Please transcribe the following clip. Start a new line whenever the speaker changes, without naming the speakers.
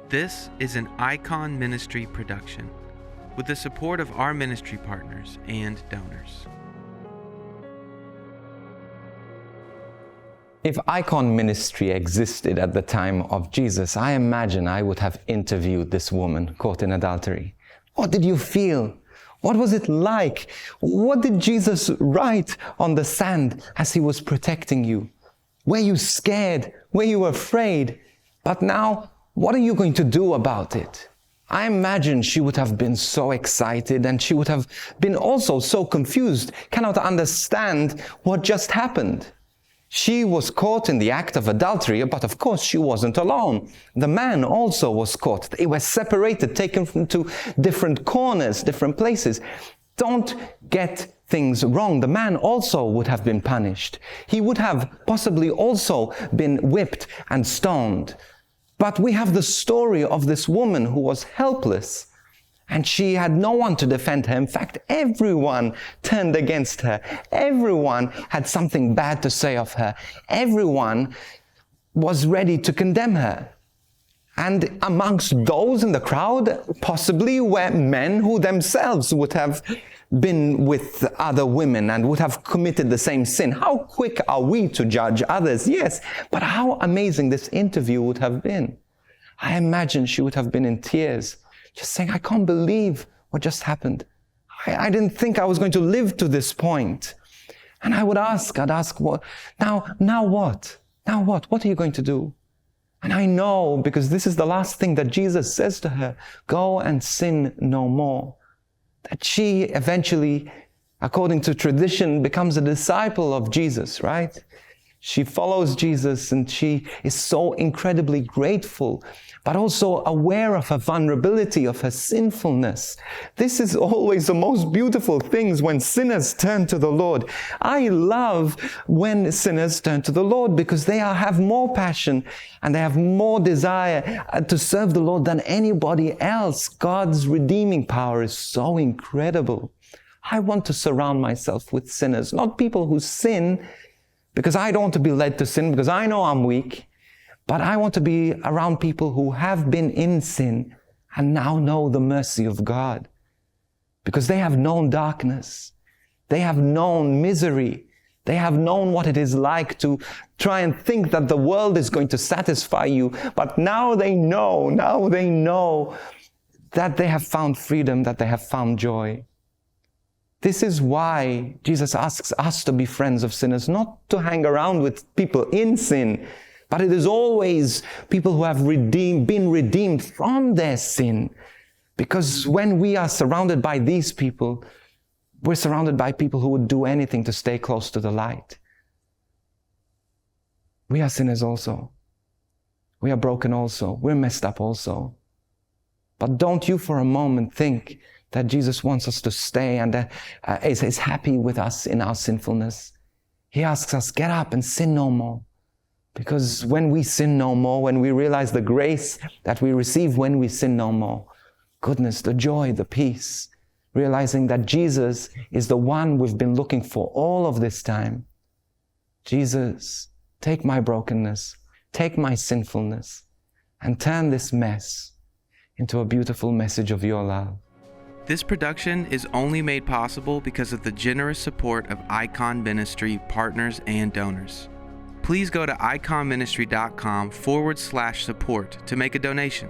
This is an Icon Ministry production with the support of our ministry partners and donors.
If Icon Ministry existed at the time of Jesus, I imagine I would have interviewed this woman caught in adultery. What did you feel? What was it like? What did Jesus write on the sand as he was protecting you? Were you scared? Were you afraid? But now, what are you going to do about it? I imagine she would have been so excited, and she would have been also so confused, cannot understand what just happened. She was caught in the act of adultery, but of course she wasn't alone. The man also was caught. They were separated, taken to different corners, different places. Don't get things wrong. The man also would have been punished. He would have possibly also been whipped and stoned. But we have the story of this woman who was helpless, and she had no one to defend her. In fact, everyone turned against her. Everyone had something bad to say of her. Everyone was ready to condemn her. And amongst those in the crowd, possibly were men who themselves would have been with other women and would have committed the same sin. How quick are we to judge others? Yes, but how amazing this interview would have been. I imagine she would have been in tears, just saying, I can't believe what just happened. I didn't think I was going to live to this point. And I'd ask, what? Now what? Now what? What are you going to do? And I know, because this is the last thing that Jesus says to her, go and sin no more. That she eventually, according to tradition, becomes a disciple of Jesus, right? She follows Jesus, and she is so incredibly grateful, but also aware of her vulnerability, of her sinfulness. This is always the most beautiful things when sinners turn to the Lord. I love when sinners turn to the Lord because they have more passion and they have more desire to serve the Lord than anybody else. God's redeeming power is so incredible. I want to surround myself with sinners, not people who sin, because I don't want to be led to sin, because I know I'm weak. But I want to be around people who have been in sin and now know the mercy of God. Because they have known darkness. They have known misery. They have known what it is like to try and think that the world is going to satisfy you. But now they know that they have found freedom, that they have found joy. This is why Jesus asks us to be friends of sinners, not to hang around with people in sin, but it is always people who have been redeemed from their sin. Because when we are surrounded by these people, we're surrounded by people who would do anything to stay close to the light. We are sinners also. We are broken also. We're messed up also. But don't you for a moment think that Jesus wants us to stay and is happy with us in our sinfulness. He asks us, get up and sin no more. Because when we sin no more, when we realize the grace that we receive when we sin no more, goodness, the joy, the peace, realizing that Jesus is the one we've been looking for all of this time. Jesus, take my brokenness, take my sinfulness, and turn this mess into a beautiful message of your love.
This production is only made possible because of the generous support of Icon Ministry partners and donors. Please go to iconministry.com/support to make a donation.